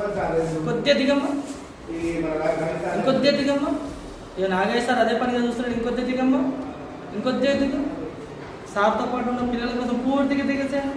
ఇంకొద్దే దిగమ్మా, ఇంకొద్దే దిగమ్మా. ఇక నాగేష్ సార్ అదే పనిగా చూస్తున్నాడు. ఇంకొద్దే దిగమ్మా, ఇంకొద్దే దిగ. సార్తో పాటు ఉన్న పిల్లల కోసం పూర్తిగా దిగేసాను.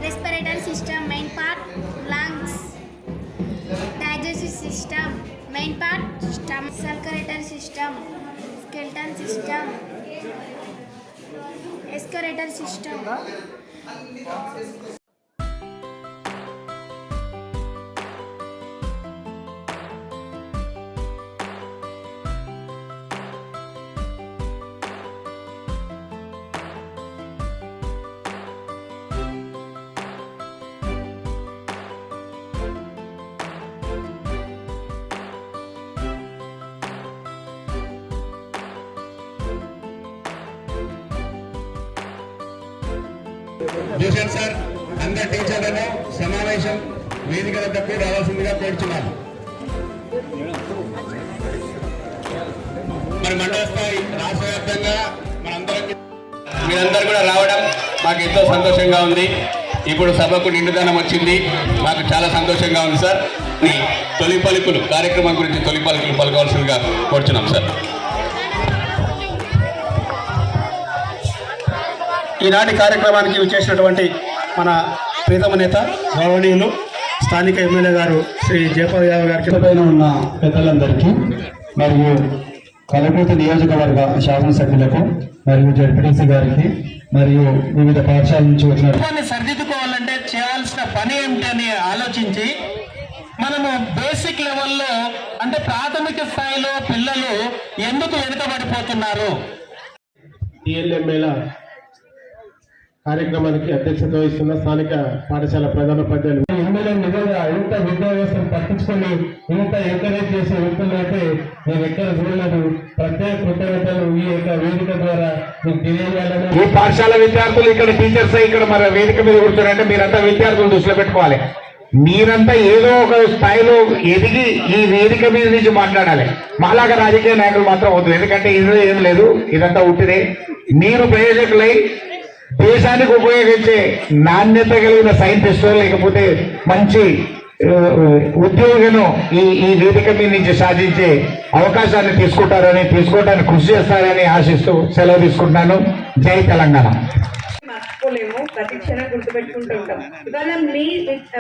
Respiratory system main part lungs, digestive system main part stomach, circulatory system, skeletal system, excretory system. Bhushan sir అందరు టీచర్లను సమావేశం వేదిక వద్దకు రావాల్సిందిగా కోరుచున్నాను. మరి మండల స్థాయి రాష్ట్ర వ్యాప్తంగా మీరందరూ కూడా రావడం మాకు ఎంతో సంతోషంగా ఉంది. ఇప్పుడు సభకు నిండుదనం వచ్చింది, మాకు చాలా సంతోషంగా ఉంది సార్. ఈ తొలి పలుకులు కార్యక్రమం గురించి తొలి పలుకులు పలకవలసిందిగా కోరుచున్నాం సార్. ఈనాటి కార్యక్రమానికి విచ్చేసినటువంటి మన ప్రీతమ నేత గౌరవనీయులు స్థానిక ఎమ్మెల్యే గారు శ్రీ జైపాల్ యాదవ్ గారికి పైన ఉన్న పెద్దలందరికీ మరియు కలపూర్తి నియోజకవర్గ శాసనసభ్యులకు మరియు జడ్పీటీసీ గారికి మరియు వివిధ పాఠశాల నుంచి వచ్చిన సరిదిద్దుకోవాలంటే చేయాల్సిన పని ఏమిటని ఆలోచించి మనము బేసిక్ లెవెల్లో అంటే ప్రాథమిక స్థాయిలో పిల్లలు ఎందుకు వెనుకబడిపోతున్నారు. TLM MELA కార్యక్రమానికి అధ్యక్షత వహిస్తున్న స్థానిక పాఠశాల ప్రధానోపాధ్యాయులు ఎమ్మెల్యే నిజంగా ఇంత విద్యా వ్యవస్థను పట్టించుకొని ఇంత ఎంకరేజ్ చేసే వ్యక్తులు అయితే మేము ఎక్కడ చూడలేదు. ప్రత్యేక కృతజ్ఞతలు ఈ యొక్క వేదిక ద్వారా మీకు తెలియజేయాలని. ఈ పాఠశాల విద్యార్థులు ఇక్కడ టీచర్స్ ఇక్కడ మరి వేదిక మీద కూర్చున్నారంటే మీరంతా విద్యార్థులు దృష్టిలో పెట్టుకోవాలి. మీరంతా ఏదో ఒక స్థాయిలో ఎదిగి ఈ వేదిక మీద నుంచి మాట్లాడాలి. మాలాగా రాజకీయ నాయకులు మాత్రం వద్దు, ఎందుకంటే ఇది ఏం లేదు, ఇదంతా ఉట్టిదే. మీరు ప్రయోజకులై దేశానికి ఉపయోగించే నాణ్యత కలిగిన సైంటిస్టులు లేకపోతే మంచి ఉద్యోగులను ఈ వేదిక మీద నుంచి సాధించే అవకాశాన్ని తీసుకోవడానికి కృషి చేస్తారని ఆశిస్తూ సెలవు తీసుకుంటున్నాను. జై తెలంగాణ. మర్చిపోలేము, ప్రతి క్షణం గుర్తుపెట్టుకుంటూ ఉంటాం. ఇవాళ మీ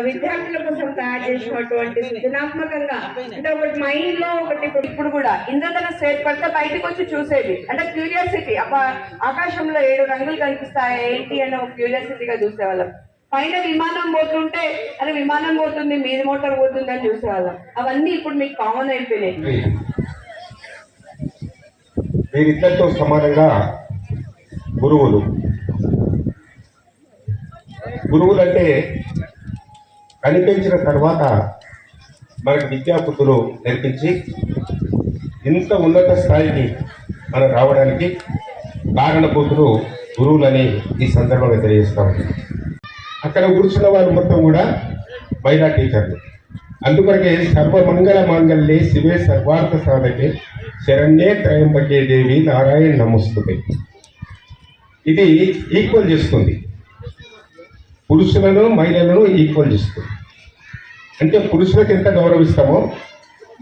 విద్యార్థుల కోసం తయారు చేసినటువంటి సృజనాత్మకంగా అంటే ఒకటి మైండ్ లో ఒకటి ఇప్పుడు కూడా ఇంద్రధనస్సు ఏర్పడితే బయటకు వచ్చి చూసేది అంటే క్యూరియాసిటీ. ఆకాశంలో 7 రంగులు కనిపిస్తాయి ఏంటి అని ఒక క్యూరియాసిటీగా చూసేవాళ్ళం. పైన విమానం పోతుంటే అది విమానం పోతుంది, మీది మోటార్ పోతుంది అని చూసేవాళ్ళం. అవన్నీ ఇప్పుడు మీకు కామన్ అయిపోయినాయి. వీరిద్దరితో సమానంగా గురువులంటే కనిపించిన తర్వాత మనకు విద్యాబుద్ధులు నేర్పించి ఇంత ఉన్నత స్థాయికి మనం రావడానికి కారణభూతులు గురువులని ఈ సందర్భంగా తెలియజేస్తాం. అక్కడ కూర్చున్న వారు మొత్తం కూడా మహిళా టీచర్లు. అందుకొరకే సర్వమంగళ మాంగళ్యే శివే సర్వార్థ సాధకే శరణ్యే త్రయంబకే దేవి నారాయణ నమస్తుతే. ఇది ఈక్వల్ చేస్తుంది, పురుషులను మహిళలను ఈక్వల్ చేస్తుంది. అంటే పురుషులకు ఎంత గౌరవిస్తామో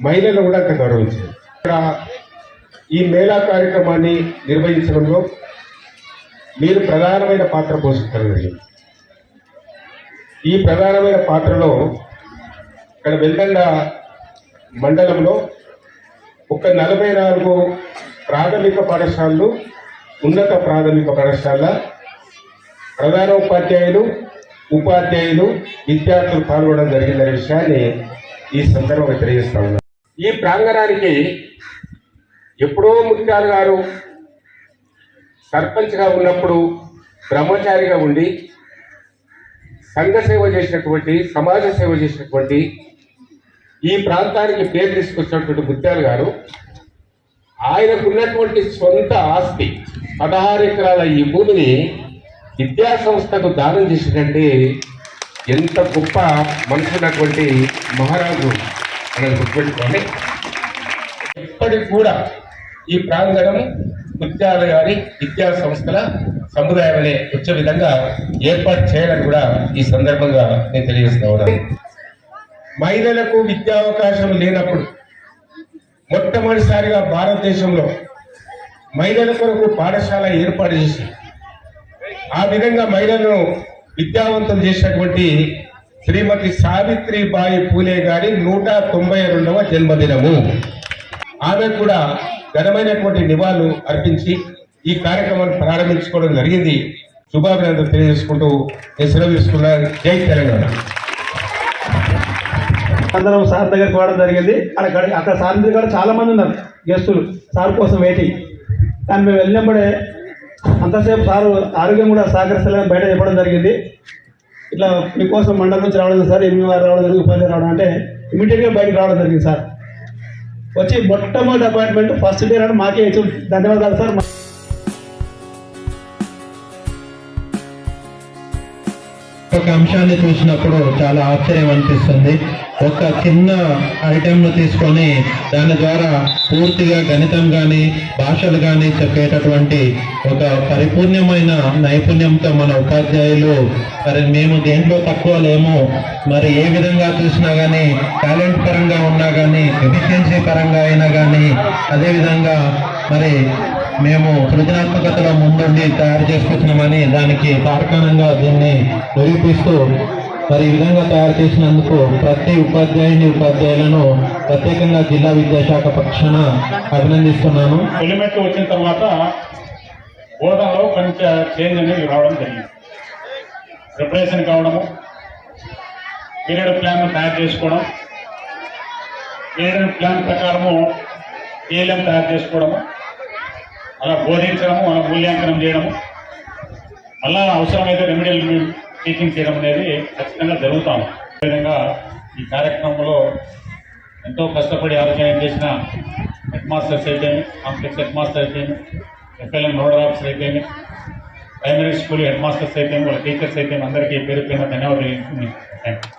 మహిళలు కూడా అంత గౌరవించాలి. ఇక్కడ ఈ మేళా కార్యక్రమాన్ని నిర్వహించడంలో మీరు ప్రధానమైన పాత్ర పోషించడం జరిగింది. ఈ ప్రధానమైన పాత్రలో ఇక్కడ వెల్దండ మండలంలో ఒక 44 ప్రాథమిక పాఠశాలలు, ఉన్నత ప్రాథమిక పాఠశాల ప్రధాన ఉపాధ్యాయులు విద్యార్థులు పాల్గొనడం జరిగిందనే విషయాన్ని ఈ సందర్భంగా తెలియజేస్తా ఉన్నారు. ఈ ప్రాంగణానికి ఎప్పుడో ముత్యాలు గారు సర్పంచ్గా ఉన్నప్పుడు బ్రహ్మచారిగా ఉండి సంఘ సేవ చేసినటువంటి, సమాజ సేవ చేసినటువంటి, ఈ ప్రాంతానికి పేరు తీసుకొచ్చినటువంటి ముత్యాలు గారు ఆయనకున్నటువంటి సొంత ఆస్తి 16 ఎకరాల ఈ భూమిని విద్యా సంస్థకు దానం చేసినట్టే ఎంత గొప్ప మనసున్నటువంటి మహారాజు అనేది గుర్తుపెట్టుకోండి. ఇప్పటికి కూడా ఈ ప్రాంగణం ముత్యాల గారి విద్యా సంస్థల సముదాయం అనే వచ్చే విధంగా ఏర్పాటు చేయాలని కూడా ఈ సందర్భంగా నేను తెలియజేస్తా ఉన్నాను. మహిళలకు విద్యావకాశం లేనప్పుడు మొట్టమొదటిసారిగా భారతదేశంలో మహిళల కొరకు పాఠశాల ఏర్పాటు చేసి ఆ విధంగా మహిళలను విద్యావంతం చేసినటువంటి శ్రీమతి సావిత్రిబాయి పూలే గారి 192వ జన్మదినము. ఆమె కూడా ఘనమైనటువంటి నివాళులు అర్పించి ఈ కార్యక్రమాన్ని ప్రారంభించుకోవడం జరిగింది. శుభాభినందనలు తెలియజేసుకుంటూ నేను సెలవు తీసుకున్నాను. జై తెలంగాణ. అందరం సార్ దగ్గరికి పోవడం జరిగింది. అక్కడ సార్ దగ్గర కూడా చాలా మంది ఉన్నారు గెస్టులు, సార్ కోసం వెయిటింగ్. కానీ మేము వెళ్ళినప్పుడే అంతసేపు సారు ఆరోగ్యం కూడా సహకరిస్తలేదని బయట చెప్పడం జరిగింది. ఇట్లా మీకోసం మండలం నుంచి రావడం సార్, ఎంఈఆర్ రావడం జరిగింది, ఉపాధ్యాయులు రావడం అంటే ఇమీడియట్గా బయటకు రావడం జరిగింది. సార్ వచ్చి మొట్టమొదటి అపాయింట్మెంట్ ఫస్ట్ డే రావడం మాకే ఇచ్చి ధన్యవాదాలు సార్. ఒక అంశాన్ని చూసినప్పుడు చాలా ఆశ్చర్యం అనిపిస్తుంది. ఒక చిన్న ఐటెంను తీసుకొని దాని ద్వారా పూర్తిగా గణితం కానీ భాషలు కానీ చెప్పేటటువంటి ఒక పరిపూర్ణమైన నైపుణ్యంతో మన ఉపాధ్యాయులు, మరి మేము దేంట్లో తక్కువ లేము, మరి ఏ విధంగా చూసినా కానీ టాలెంట్ పరంగా ఉన్నా కానీ ఎఫిషియన్సీ పరంగా అయినా కానీ అదేవిధంగా మరి మేము సృజనాత్మకతలో ముందుండి తయారు చేసుకుంటున్నామని దానికి తార్కాణంగా దీన్ని నిరూపిస్తూ మరి ఈ విధంగా తయారు చేసినందుకు ప్రతి ఉపాధ్యాయులను ప్రత్యేకంగా జిల్లా విద్యాశాఖ పక్షాన అభినందిస్తున్నాను. తొలిమెట్టు వచ్చిన తర్వాత బోధనలో కొంచెం చేంజ్ అనేది రావడం జరిగింది. ప్రిపరేషన్ కావడము, పీరియడ్ ప్లాన్ తయారు చేసుకోవడం, పీరియడ్ ప్లాన్ ప్రకారము TLM తయారు చేసుకోవడము, అలా బోధించడము, అలా మూల్యాంకనం చేయడము, అలా అవసరమైతే రెమెడియల్ టీచింగ్ చేయడం అనేది ఖచ్చితంగా జరుగుతాము. అదేవిధంగా ఈ కార్యక్రమంలో ఎంతో కష్టపడి ఆలోచన చేసిన హెడ్ మాస్టర్స్ అయితేమి, కాంప్లెక్స్ హెడ్ మాస్టర్ అయితేమి, FLM నోడల్ ఆఫీసర్ అయితేమి, ప్రైమరీ స్కూల్ హెడ్ మాస్టర్స్ అయితేమి, వాళ్ళ టీచర్స్ అయితేమి అందరికీ పేరు పైన ధన్యవాదాలు. Thank you.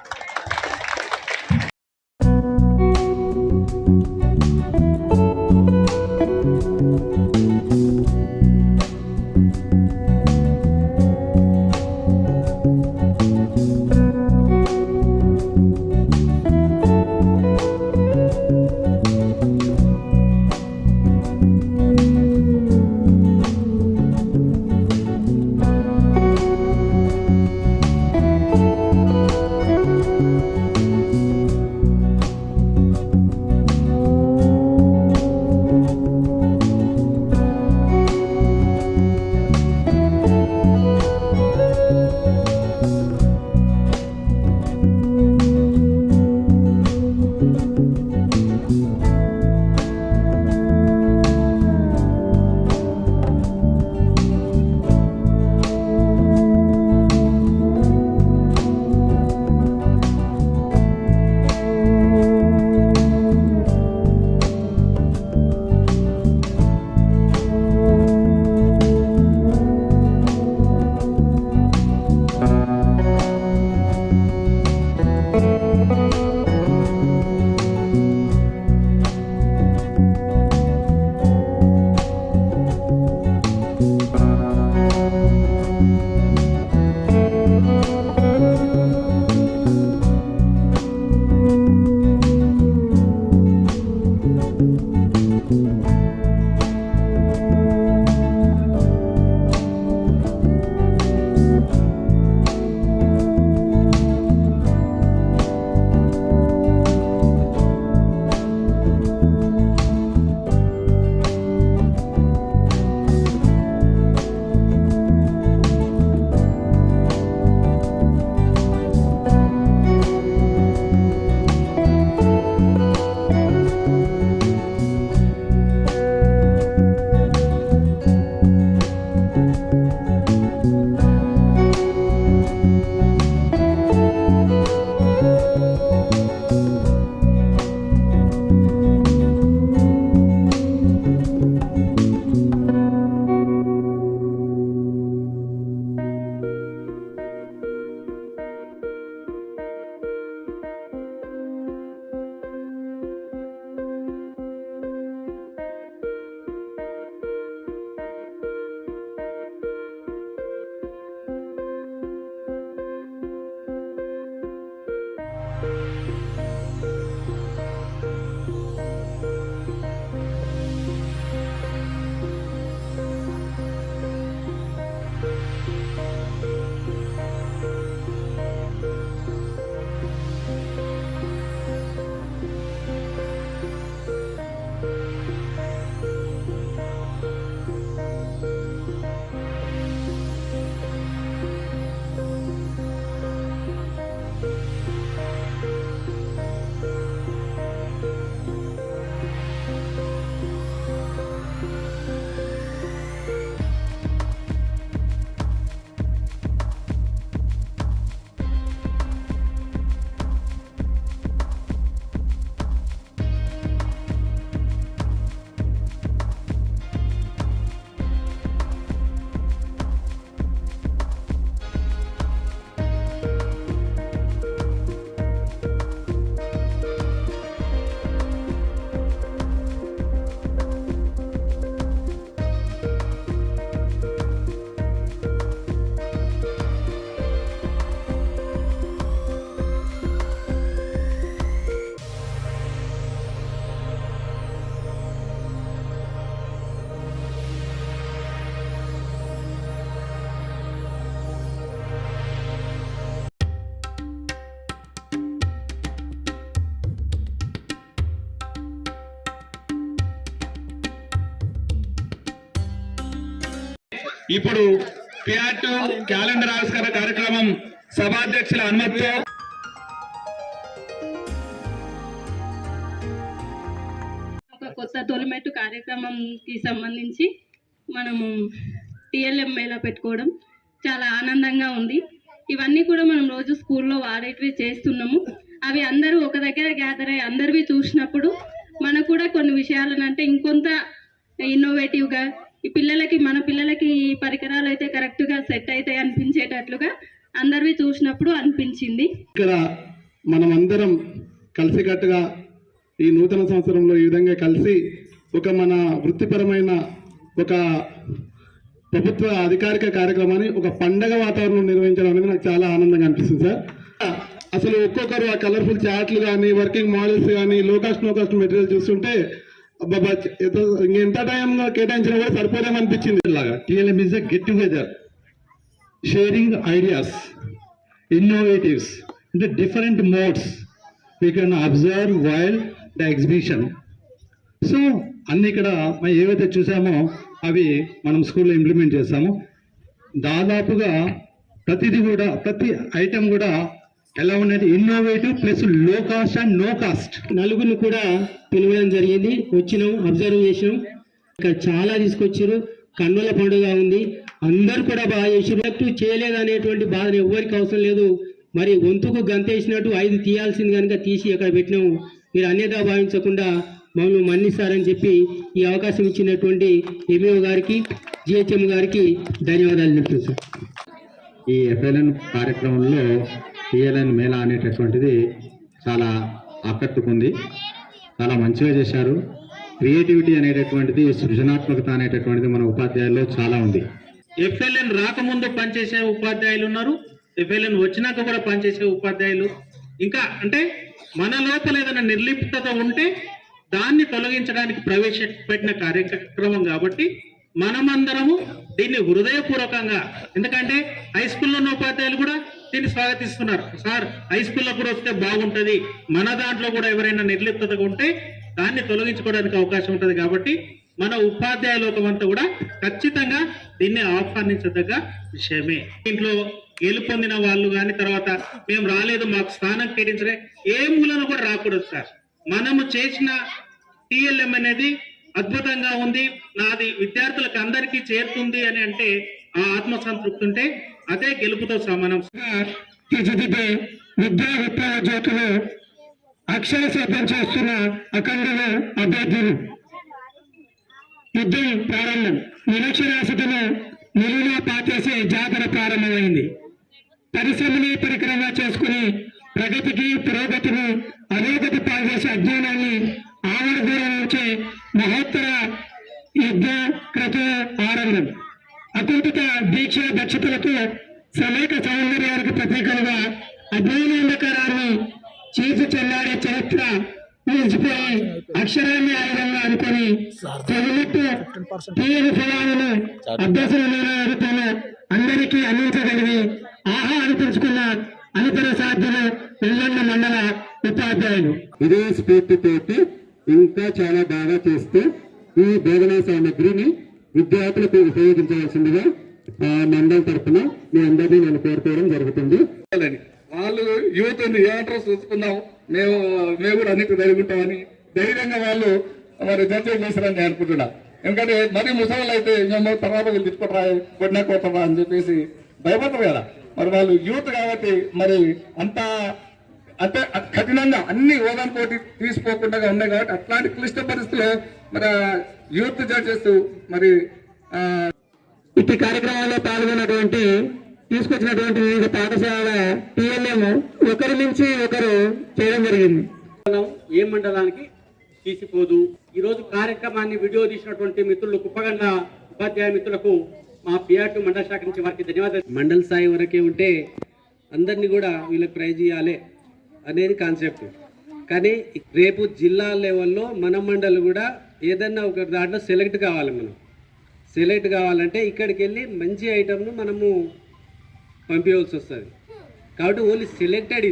ఇప్పుడు పిఆర్2 క్యాలెండర్ ఆవిష్కరణ కార్యక్రమం సభాధ్యక్షుల అనుమతితో ఒక కొత్త తొలిమెట్టు కార్యక్రమంకి సంబంధించి మనము TLM మేళా పెట్టుకోవడం చాలా ఆనందంగా ఉంది. ఇవన్నీ కూడా మనం రోజు స్కూల్లో వాడేటివి చేస్తున్నాము. అవి అందరూ ఒక దగ్గర గ్యాదర్ అయ్యి అందరివి చూసినప్పుడు మనకు కూడా కొన్ని విషయాలను అంటే ఇంకొంత ఇన్నోవేటివ్గా మన పిల్లలకి ఈ పరికరాలు అయితే కరెక్ట్గా సెట్ అవుతాయి అనిపించేటట్లుగా అందరివి చూసినప్పుడు అనిపించింది. ఇక్కడ మనం అందరం కలిసికట్టుగా ఈ నూతన సంవత్సరంలో ఈ విధంగా కలిసి ఒక మన వృత్తిపరమైన ఒక ప్రభుత్వ అధికారిక కార్యక్రమాన్ని ఒక పండగ వాతావరణం నిర్వహించడం అనేది నాకు చాలా ఆనందంగా అనిపిస్తుంది సార్. అసలు ఒక్కొక్కరు ఆ కలర్ఫుల్ చార్ట్లు కానీ వర్కింగ్ మోడల్స్ కానీ లో కాస్ట్ మెటీరియల్ చూస్తుంటే ఎంత టైం కేటాయించినా కూడా సరిపోదేమో అనిపించింది. ఇలాగా TLM is a get together, sharing ideas, innovatives, the different modes we can observe while the exhibition. So అన్ని ఇక్కడ మనం ఏవైతే చూసామో అవి మనం స్కూల్లో ఇంప్లిమెంట్ చేస్తాము. దాదాపుగా ప్రతిదీ కూడా ప్రతి ఐటెం కూడా ఎలా ఉన్నది ఇన్నోవేటివ్ ప్లస్ లో కాస్ట్ అండ్ నో కాస్ట్. నలుగురిని కూడా పిలవడం జరిగింది, వచ్చినాం, అబ్జర్వ్ చేసినాం. ఇక్కడ చాలా తీసుకొచ్చారు, కన్నుల పండుగ ఉంది, అందరూ కూడా బాగా చేసారు. చేయలేదు అనేటువంటి బాధ ఎవరికి అవసరం లేదు. మరి వంతుకు గంతేసినట్టు 5 తీయాల్సింది కనుక తీసి అక్కడ పెట్టినాము. మీరు అన్యదా భావించకుండా మమ్మల్ని మన్నిస్తారని చెప్పి ఈ అవకాశం ఇచ్చినటువంటి ఎంఈఓ గారికి, GHM గారికి ధన్యవాదాలు చెప్తున్నాను సార్. ఈ FLN కార్యక్రమంలో TLM మేళా అనేటటువంటిది చాలా ఆకట్టుకుంది, చాలా మంచిగా చేశారు. క్రియేటివిటీ అనేటటువంటిది, సృజనాత్మకత అనేటటువంటిది మన ఉపాధ్యాయుల్లో చాలా ఉంది. FLN రాకముందు పనిచేసే ఉపాధ్యాయులు ఉన్నారు, FLN వచ్చినాక కూడా పనిచేసే ఉపాధ్యాయులు. ఇంకా అంటే మన లోపల ఏదైనా నిర్లిప్తత ఉంటే దాన్ని తొలగించడానికి ప్రవేశపెట్టిన కార్యక్రమం కాబట్టి మనమందరము దీన్ని హృదయపూర్వకంగా, ఎందుకంటే హై స్కూల్లో ఉన్న ఉపాధ్యాయులు కూడా దీన్ని స్వాగతిస్తున్నారు. సార్ హై స్కూల్లో కూడా వస్తే బాగుంటుంది, మన దాంట్లో కూడా ఎవరైనా నిర్లిప్తతగా ఉంటే దాన్ని తొలగించుకోవడానికి అవకాశం ఉంటుంది. కాబట్టి మన ఉపాధ్యాయ లోకమంతా కూడా ఖచ్చితంగా దీన్ని ఆహ్వానించదగ్గ విషయమే. దీంట్లో గెలుపొందిన వాళ్ళు కానీ తర్వాత మేము రాలేదు మాకు స్థానం కేటాయించలే ఏ మూలను కూడా రాకూడదు సార్. మనము చేసిన TLM అనేది అద్భుతంగా ఉంది, నాది విద్యార్థులకు అందరికీ చేరుతుంది అని అంటే ఆ ఆత్మసంతృప్తి ఉంటే అదే గెలుపుతో సమానం. తీర్చిదిద్దే విద్యా విప్లవ జ్యోతులు అక్షర సిద్ధం చేస్తున్న అఖండ అభ్యర్థులు. యుద్ధం ప్రారంభం. నిరక్షరాస్యతను నిలువునా పాతేసే జాతర ప్రారంభమైంది. పరిశ్రమని పరికరంగా చేసుకుని ప్రగతికి పురోగతిని అధోగతి పాల్చేసే అజ్ఞానాన్ని ఆవిడ దూరం నుంచే మహోత్తర యుద్ధ క్రత ఆరంభం. అకుంఠిత దీక్ష దక్షతలకు సమేక సౌందర్యానికి ప్రతీకలుగా అజ్ఞానాంధకారాన్ని చేసి చెల్లాడే చరిత్ర నిలిచిపోయి అక్షరాన్ని ఆయుధంగా అనుకుని తొలిమెట్టు తీయని ఫలాలను అభ్యసన నిర్వహణను అందరికీ అందించగలిగి ఆహా అనిపించుకున్న అనితర సాధ్యులు వెల్లండ మండల ఉపాధ్యాయులు. ఇదే స్ఫూర్తితోటి ఇంకా చాలా బాగా చేస్తూ ఈ బోధనా సామగ్రిని విద్యార్థులకు ఉపయోగించవలసిందిగా మండలి తరఫున మీ అందరినీ నేను కోరుకోవడం జరుగుతుంది. వాళ్ళు యూత్ ఏమంటారో చూసుకుందాం, మేము కూడా అన్నిటి జరుగుతామని ధైర్యంగా వాళ్ళు మరి జడ్జి చేశారని నేను అనుకుంటున్నా. ఎందుకంటే మరి ముసలి అయితే మేము తర్వాత తిట్టుకుంటారా కొట్టినా కొట్టరా అని చెప్పేసి భయపడతారు కదా. మరి వాళ్ళు యూత్ కాబట్టి మరి అంత అంటే కఠినంగా అన్ని హోదాలతోటి తీసుకోకుండా ఉన్నాయి కాబట్టి అట్లాంటి క్లిష్ట పరిస్థితుల్లో మరి యూత్ జడ్జెస్ మరి ఇట్టి కార్యక్రమాల్లో పాల్గొన్నటువంటి తీసుకొచ్చినటువంటి వివిధ పాఠశాలల TLM ఒకరి నుంచి ఒకరు చేయడం జరిగింది. ఏ మండలానికి తీసిపోదు. ఈరోజు కార్యక్రమాన్ని వీడియో తీసినటువంటి మిత్రులు కుప్పగండ్ల ఉపాధ్యాయ మిత్రులకు మా PRT మండల శాఖ నుంచి వారికి ధన్యవాదాలు. మండల స్థాయి వరకే ఉంటే అందరినీ కూడా వీళ్ళకి ప్రైజ్ ఇవ్వాలి అనేది కాన్సెప్ట్. కానీ రేపు జిల్లా లెవెల్లో మన మండలి కూడా ఏదన్నా ఒక దాంట్లో సెలెక్ట్ కావాలి. మనం సెలెక్ట్ కావాలంటే ఇక్కడికి వెళ్ళి మంచి ఐటమ్ను మనము పంపించవలసి వస్తుంది. కాబట్టి ఓన్లీ సెలెక్టెడ్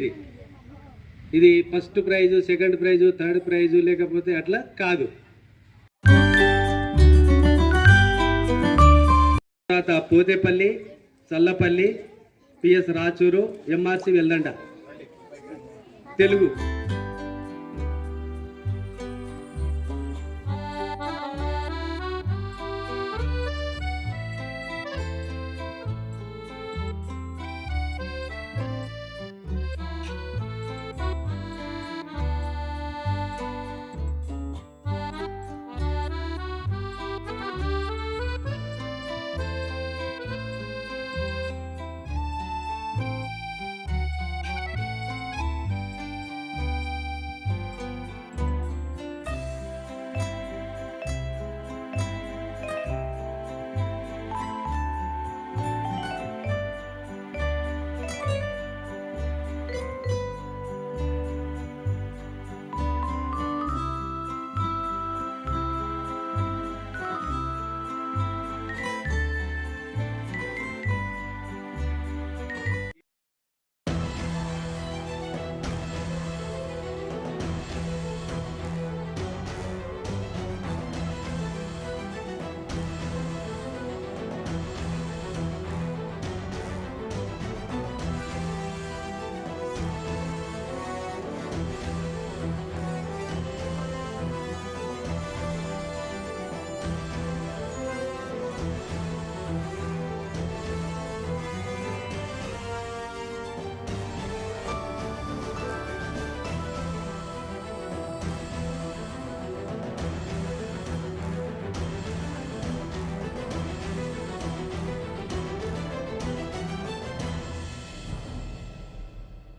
ఇది first prize, second price, third price లేకపోతే అట్లా కాదు. తర్వాత పోతేపల్లి, చల్లపల్లి, పిఎస్ రాచూరు, ఎంఆర్సి వెల్దండ తెలుగు.